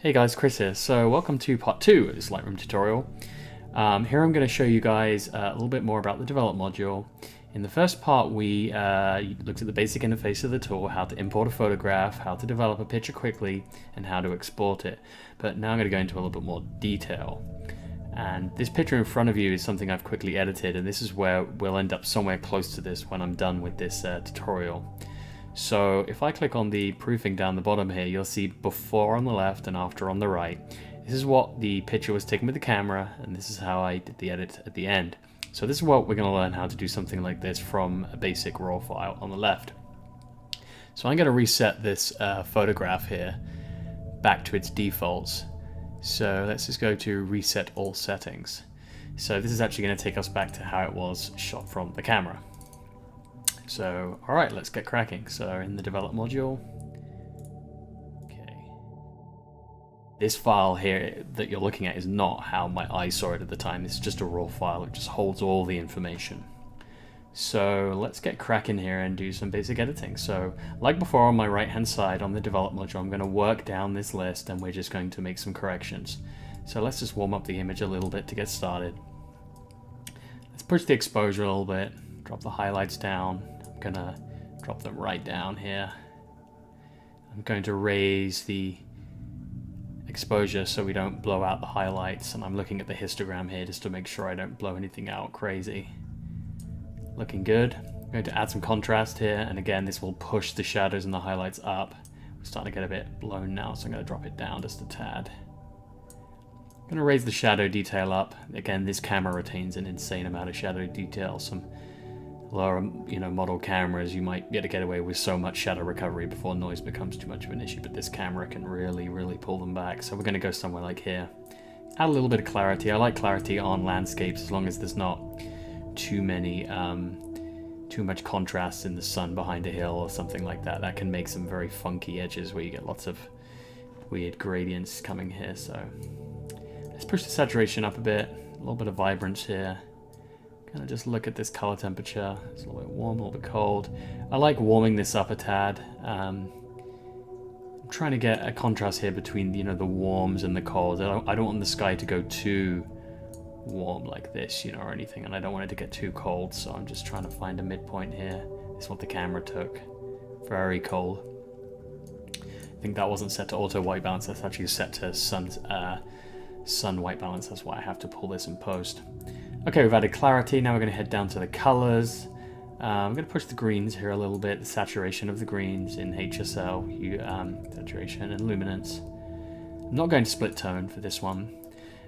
Hey guys, Chris here. So welcome to part 2 of this Lightroom tutorial. Here I'm going to show you guys a little bit more about the develop module. In the first part we looked at the basic interface of the tool, how to import a photograph, how to develop a picture quickly, and how to export it. But now I'm going to go into a little bit more detail. And this picture in front of you is something I've quickly edited, and this is where we'll end up somewhere close to this when I'm done with this tutorial. So if I click on the proofing down the bottom here, you'll see before on the left and after on the right. This is what the picture was taken with the camera, and this is how I did the edit at the end. So this is what we're going to learn how to do something like this from a basic raw file on the left. So I'm going to reset this photograph here back to its defaults. So let's just go to reset all settings. So this is actually going to take us back to how it was shot from the camera. So, alright, let's get cracking. So, in the develop module, okay. This file here that you're looking at is not how my eyes saw it at the time. It's just a raw file. It just holds all the information. So, let's get cracking here and do some basic editing. So, like before on my right hand side on the develop module, I'm going to work down this list and we're just going to make some corrections. So, let's just warm up the image a little bit to get started. Let's push the exposure a little bit, drop the highlights down. Gonna drop them right down here. I'm going to raise the exposure so we don't blow out the highlights, and I'm looking at the histogram here just to make sure I don't blow anything out crazy. Looking good. I'm going to add some contrast here, and again this will push the shadows and the highlights up. We're starting to get a bit blown now, so I'm going to drop it down just a tad. I'm going to raise the shadow detail up. Again, this camera retains an insane amount of shadow detail. Some lower, model cameras, you might be able to get away with so much shadow recovery before noise becomes too much of an issue, but this camera can really pull them back. So we're going to go somewhere like here. Add a little bit of clarity. I like clarity on landscapes as long as there's not too much contrast in the sun behind a hill or something like that. That can make some very funky edges where you get lots of weird gradients coming here. So let's push the saturation up a bit, a little bit of vibrance here. Kind of just look at this color temperature. It's a little bit warm, a little bit cold. I like warming this up a tad. I'm trying to get a contrast here between the warms and the colds. I don't want the sky to go too warm like this, or anything, and I don't want it to get too cold. So I'm just trying to find a midpoint here. This is what the camera took. Very cold. I think that wasn't set to auto white balance. That's actually set to sun white balance. That's why I have to pull this in post. Okay, we've added clarity. Now we're going to head down to the colors. I'm going to push the greens here a little bit, the saturation of the greens in HSL, saturation and luminance. I'm not going to split tone for this one.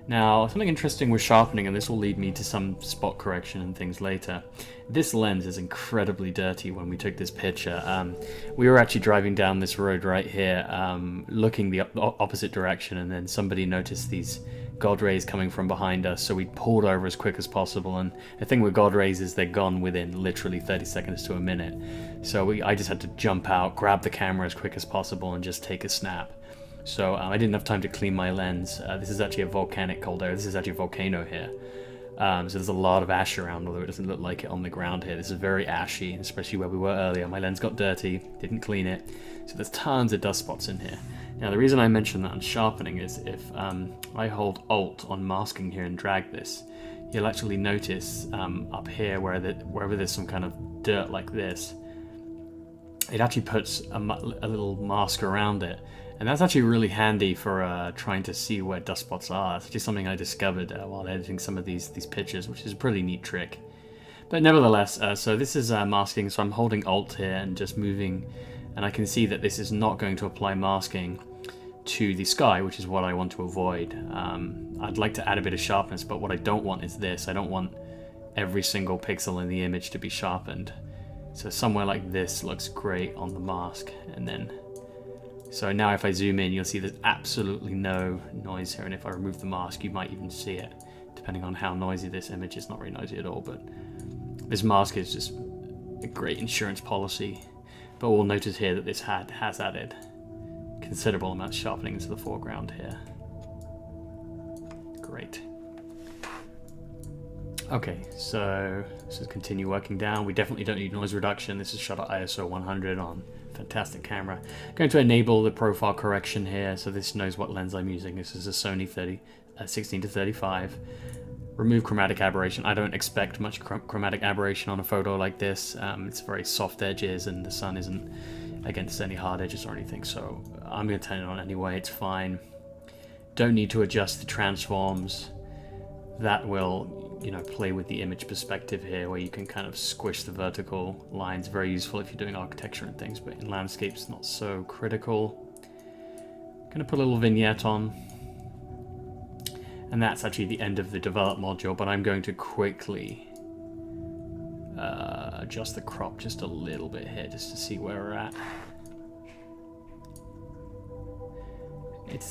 Now, something interesting with sharpening, and this will lead me to some spot correction and things later. This lens is incredibly dirty when we took this picture. We were actually driving down this road right here, looking the opposite direction, and then somebody noticed these God rays coming from behind us, so we pulled over as quick as possible. And the thing with God rays is they're gone within literally 30 seconds to a minute. So I just had to jump out, grab the camera as quick as possible, and just take a snap. So I didn't have time to clean my lens. This is actually a volcanic cold air. This is actually a volcano here. So there's a lot of ash around, although it doesn't look like it on the ground here. This is very ashy, especially where we were earlier. My lens got dirty, didn't clean it. So there's tons of dust spots in here. Now the reason I mention that on sharpening is if I hold Alt on masking here and drag this, you'll actually notice up here wherever there's some kind of dirt like this, it actually puts a little mask around it. And that's actually really handy for trying to see where dust spots are. It's just something I discovered while editing some of these pictures, which is a pretty neat trick. But nevertheless, so this is masking, so I'm holding Alt here and just moving, and I can see that this is not going to apply masking to the sky, which is what I want to avoid. I'd like to add a bit of sharpness, but what I don't want is this. I don't want every single pixel in the image to be sharpened. So somewhere like this looks great on the mask, and then so now if I zoom in, you'll see there's absolutely no noise here, and if I remove the mask, you might even see it, depending on how noisy this image is. Not very noisy at all, but this mask is just a great insurance policy. But we'll notice here that this has added considerable amount of sharpening into the foreground here. Great. Okay, so let's just continue working down. We definitely don't need noise reduction. This is shot at ISO 100 on fantastic camera. Going to enable the profile correction here, so this knows what lens I'm using. This is a Sony 16 to 35. Remove chromatic aberration. I don't expect much chromatic aberration on a photo like this. It's very soft edges and the sun isn't against any hard edges or anything, so I'm going to turn it on anyway. It's fine. Don't need to adjust the transforms. That will, you know, play with the image perspective here, where you can kind of squish the vertical lines. Very useful if you're doing architecture and things, but in landscapes not so critical. Gonna put a little vignette on, and that's actually the end of the develop module, but I'm going to quickly adjust the crop just a little bit here just to see where we're at.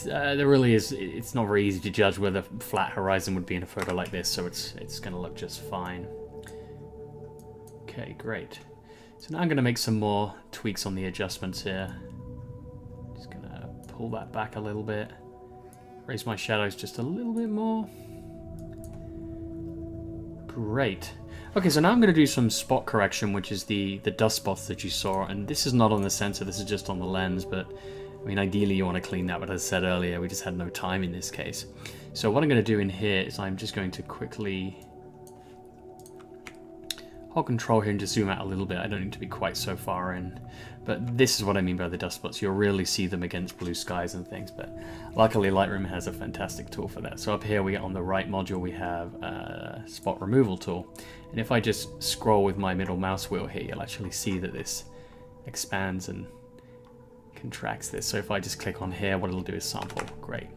There really is, it's not very easy to judge where the flat horizon would be in a photo like this, so it's going to look just fine. Okay, great. So now I'm going to make some more tweaks on the adjustments here. Just going to pull that back a little bit. Raise my shadows just a little bit more. Great. Okay, so now I'm going to do some spot correction, which is the dust spots that you saw, and this is not on the sensor, this is just on the lens, but I mean, ideally you want to clean that, but as I said earlier, we just had no time in this case. So what I'm going to do in here is I'm just going to quickly hold control here and just zoom out a little bit. I don't need to be quite so far in, but this is what I mean by the dust spots. You'll really see them against blue skies and things, but luckily Lightroom has a fantastic tool for that. So up here we on the right module we have a spot removal tool, and if I just scroll with my middle mouse wheel here, you'll actually see that this expands and contracts this. So if I just click on here, what it'll do is sample. Great.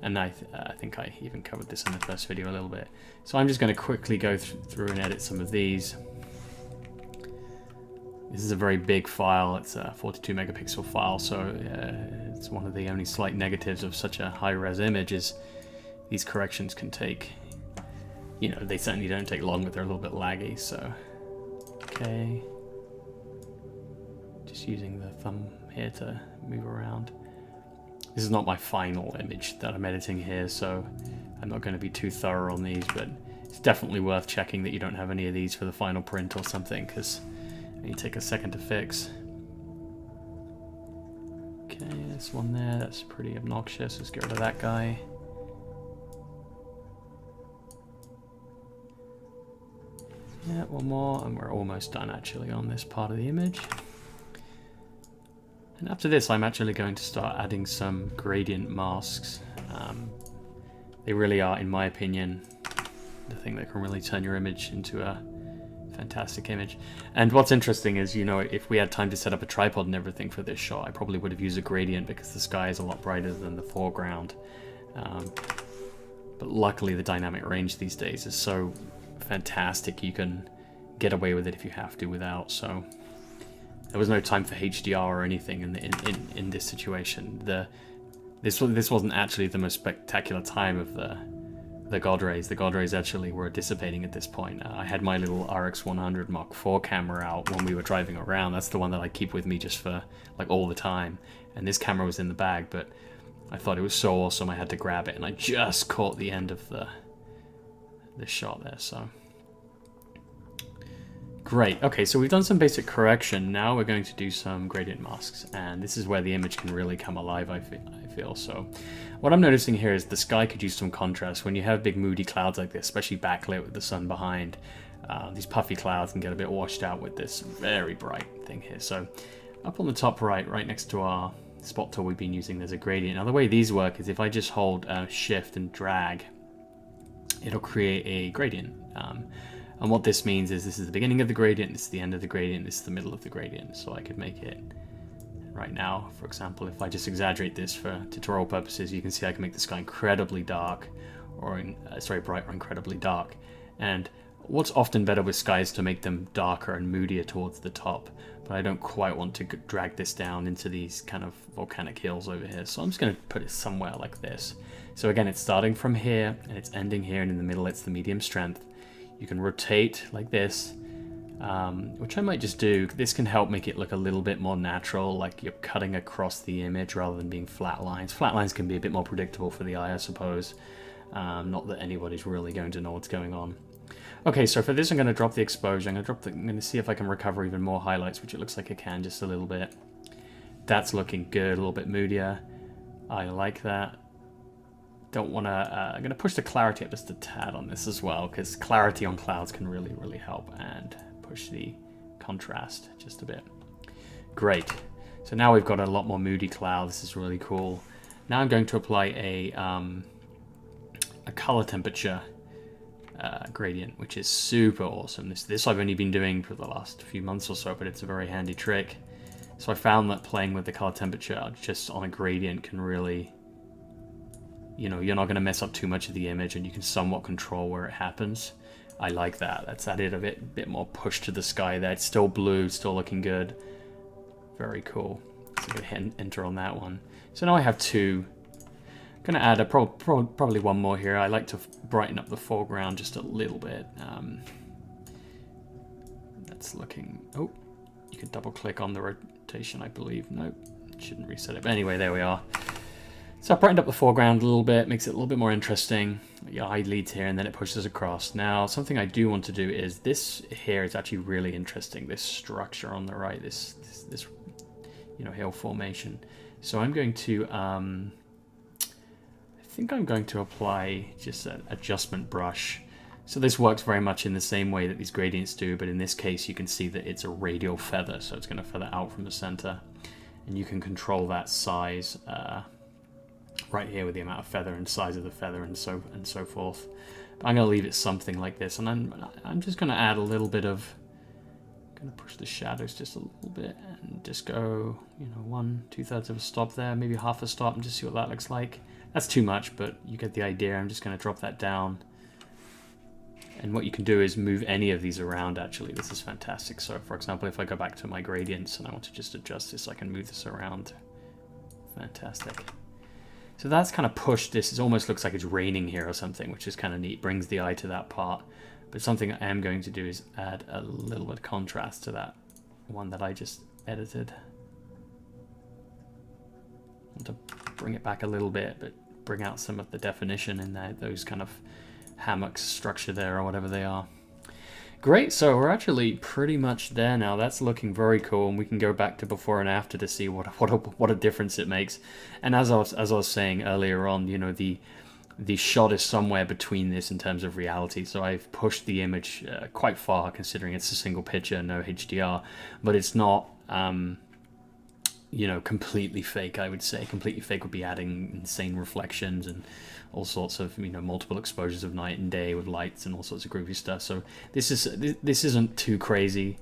And I think I even covered this in the first video a little bit. So I'm just going to quickly go through and edit some of these. This is a very big file. It's a 42 megapixel file, so it's one of the only slight negatives of such a high-res image is these corrections can take, you know, they certainly don't take long, but they're a little bit laggy. So okay, just using the thumb here to move around. This is not my final image that I'm editing here, so I'm not going to be too thorough on these, but it's definitely worth checking that you don't have any of these for the final print or something, because you take a second to fix. Okay, this one there, that's pretty obnoxious. Let's get rid of that guy. Yeah, one more, and we're almost done actually on this part of the image. And after this, I'm actually going to start adding some gradient masks. They really are, in my opinion, the thing that can really turn your image into a fantastic image. And what's interesting is, you know, if we had time to set up a tripod and everything for this shot, I probably would have used a gradient because the sky is a lot brighter than the foreground. But luckily, the dynamic range these days is so fantastic, you can get away with it if you have to without. So there was no time for HDR or anything in this situation. This wasn't actually the most spectacular time of the God rays. The God rays actually were dissipating at this point. I had my little RX100 Mark IV camera out when we were driving around. That's the one that I keep with me just for like all the time. And this camera was in the bag, but I thought it was so awesome I had to grab it, and I just caught the end of the shot there. So great. Okay, so we've done some basic correction. Now we're going to do some gradient masks, and this is where the image can really come alive, I feel. So what I'm noticing here is the sky could use some contrast. When you have big moody clouds like this, especially backlit with the sun behind, these puffy clouds can get a bit washed out with this very bright thing here. So up on the top right next to our spot tool we've been using, there's a gradient. Now the way these work is if I just hold shift and drag, it'll create a gradient. And what this means is this is the beginning of the gradient, this is the end of the gradient, this is the middle of the gradient. So I could make it right now, for example, if I just exaggerate this for tutorial purposes, you can see I can make the sky incredibly dark, or bright or incredibly dark. And what's often better with skies to make them darker and moodier towards the top, but I don't quite want to drag this down into these kind of volcanic hills over here. So I'm just going to put it somewhere like this. So again, it's starting from here and it's ending here, and in the middle it's the medium strength. You can rotate like this, which I might just do. This can help make it look a little bit more natural, like you're cutting across the image rather than being flat lines. Flat lines can be a bit more predictable for the eye, I suppose. Not that anybody's really going to know what's going on. Okay, so for this I'm going to drop the exposure. I'm going to see if I can recover even more highlights, which it looks like I can just a little bit. That's looking good, a little bit moodier. I like that. Don't want to, I'm going to push the clarity up just a tad on this as well, because clarity on clouds can really, really help, and push the contrast just a bit. Great. So now we've got a lot more moody cloud. This is really cool. Now I'm going to apply a color temperature gradient, which is super awesome. This I've only been doing for the last few months or so, but it's a very handy trick. So I found that playing with the color temperature just on a gradient can really, you know, you're not going to mess up too much of the image, and you can somewhat control where it happens. I like that. That's added a bit more push to the sky there. It's still blue, still looking good. Very cool. So I'm going to enter on that one. So now I have two. I'm going to add probably one more here. I like to brighten up the foreground just a little bit. That's looking... Oh, you can double click on the rotation, I believe. Nope, shouldn't reset it. But anyway, there we are. So I brightened up the foreground a little bit, makes it a little bit more interesting. Your eye leads here, and then it pushes across. Now, something I do want to do is this here is actually really interesting. This structure on the right, this you know, hill formation. So I'm going to, I think I'm going to apply just an adjustment brush. So this works very much in the same way that these gradients do, but in this case you can see that it's a radial feather, so it's going to feather out from the center, and you can control that size right here with the amount of feather and size of the feather and so forth. But I'm going to leave it something like this, and I'm just going to add a little bit of, going to push the shadows just a little bit and just go, you know, 1/2 of a stop there, maybe half a stop, and just see what that looks like. That's too much, but you get the idea. I'm just going to drop that down. And what you can do is move any of these around, actually. This is fantastic. So, for example, if I go back to my gradients and I want to just adjust this, I can move this around. Fantastic. So that's kind of pushed this. It almost looks like it's raining here or something, which is kind of neat. Brings the eye to that part. But something I am going to do is add a little bit of contrast to that one that I just edited. I want to bring it back a little bit, but bring out some of the definition in there, those kind of hammocks structure there or whatever they are. Great, so we're actually pretty much there now. That's looking very cool, and we can go back to before and after to see what a difference it makes. And as I was saying earlier on, you know, the shot is somewhere between this in terms of reality. So I've pushed the image quite far, considering it's a single picture, no HDR, but it's not you know, completely fake. I would say completely fake would be adding insane reflections and all sorts of, you know, multiple exposures of night and day with lights and all sorts of groovy stuff. So this isn't too crazy.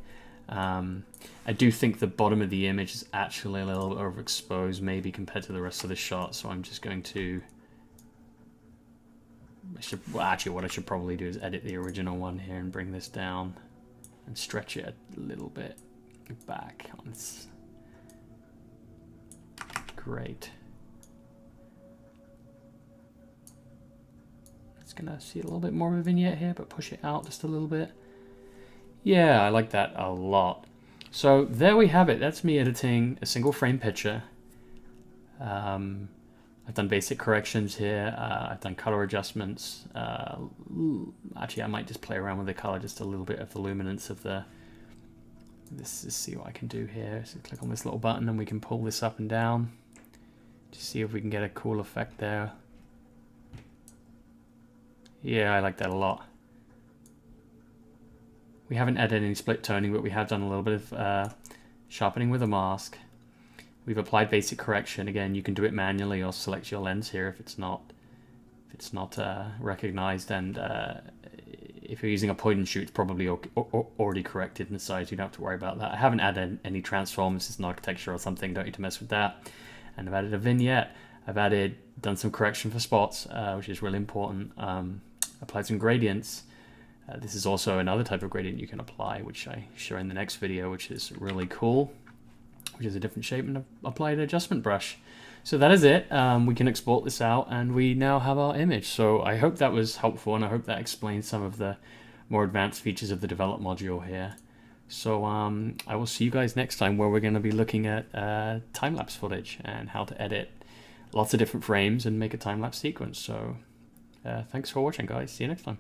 I do think the bottom of the image is actually a little overexposed, maybe compared to the rest of the shot. So I'm just going to, actually what I should probably do is edit the original one here and bring this down and stretch it a little bit back on this. Great. It's gonna see a little bit more of a vignette here, but push it out just a little bit. Yeah, I like that a lot. So there we have it. That's me editing a single frame picture. I've done basic corrections here. I've done color adjustments. Actually, I might just play around with the color, just a little bit of the luminance of the. Let's see what I can do here. So click on this little button, and we can pull this up and down to see if we can get a cool effect there. Yeah, I like that a lot. We haven't added any split toning, but we have done a little bit of sharpening with a mask. We've applied basic correction. Again, you can do it manually or select your lens here if it's not recognized. And if you're using a point and shoot, it's probably already corrected in the size. You don't have to worry about that. I haven't added any transforms. It's an architecture or something. Don't need to mess with that. And I've added a vignette. I've done some correction for spots, which is really important. Applied some gradients. This is also another type of gradient you can apply, which I show in the next video, which is really cool, which is a different shape, and I've applied an adjustment brush. So that is it. We can export this out, and we now have our image. So I hope that was helpful, and I hope that explains some of the more advanced features of the develop module here. So I will see you guys next time, where we're going to be looking at time-lapse footage and how to edit lots of different frames and make a time-lapse sequence. So thanks for watching, guys. See you next time.